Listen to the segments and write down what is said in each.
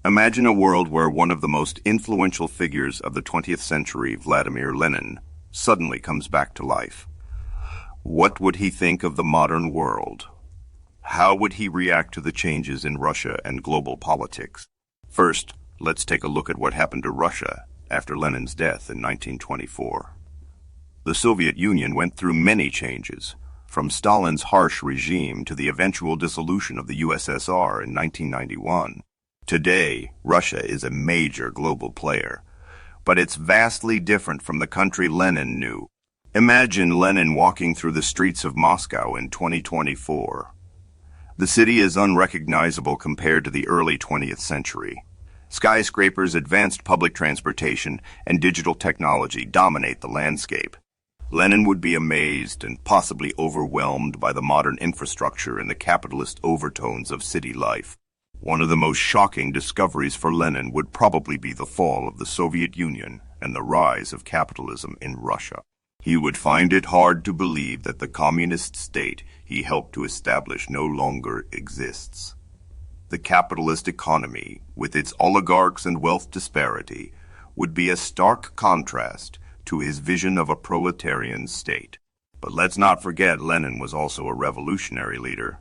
Imagine a world where one of the most influential figures of the 20th century, Vladimir Lenin, suddenly comes back to life. What would he think of the modern world? How would he react to the changes in Russia and global politics? First, let's take a look at what happened to Russia after Lenin's death in 1924. The Soviet Union went through many changes, from Stalin's harsh regime to the eventual dissolution of the USSR in 1991. Today, Russia is a major global player, but it's vastly different from the country Lenin knew. Imagine Lenin walking through the streets of Moscow in 2024. The city is unrecognizable compared to the early 20th century. Skyscrapers, advanced public transportation, and digital technology dominate the landscape. Lenin would be amazed and possibly overwhelmed by the modern infrastructure and the capitalist overtones of city life. One of the most shocking discoveries for Lenin would probably be the fall of the Soviet Union and the rise of capitalism in Russia. He would find it hard to believe that the communist state he helped to establish no longer exists. The capitalist economy, with its oligarchs and wealth disparity, would be a stark contrast to his vision of a proletarian state. But let's not forget Lenin was also a revolutionary leader.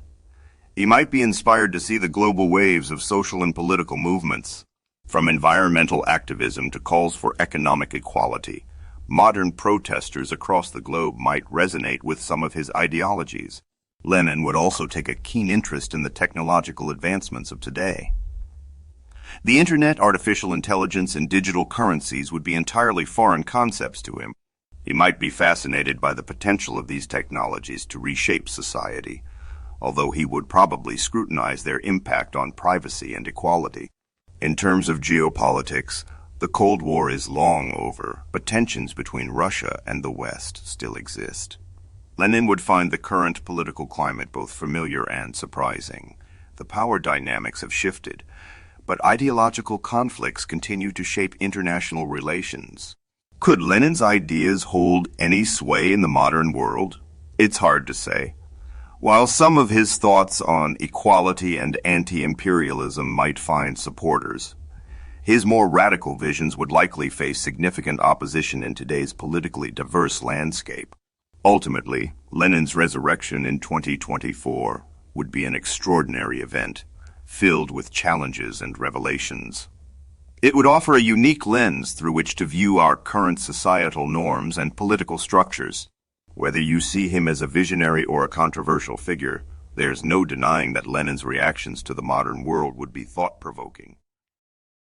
He might be inspired to see the global waves of social and political movements. From environmental activism to calls for economic equality, modern protesters across the globe might resonate with some of his ideologies. Lenin would also take a keen interest in the technological advancements of today. The internet, artificial intelligence, and digital currencies would be entirely foreign concepts to him. He might be fascinated by the potential of these technologies to reshape society, although he would probably scrutinize their impact on privacy and equality. In terms of geopolitics, the Cold War is long over, but tensions between Russia and the West still exist. Lenin would find the current political climate both familiar and surprising. The power dynamics have shifted, but ideological conflicts continue to shape international relations. Could Lenin's ideas hold any sway in the modern world? It's hard to say. While some of his thoughts on equality and anti-imperialism might find supporters, his more radical visions would likely face significant opposition in today's politically diverse landscape. Ultimately, Lenin's resurrection in 2024 would be an extraordinary event, filled with challenges and revelations. It would offer a unique lens through which to view our current societal norms and political structures. Whether you see him as a visionary or a controversial figure, there's no denying that Lenin's reactions to the modern world would be thought-provoking.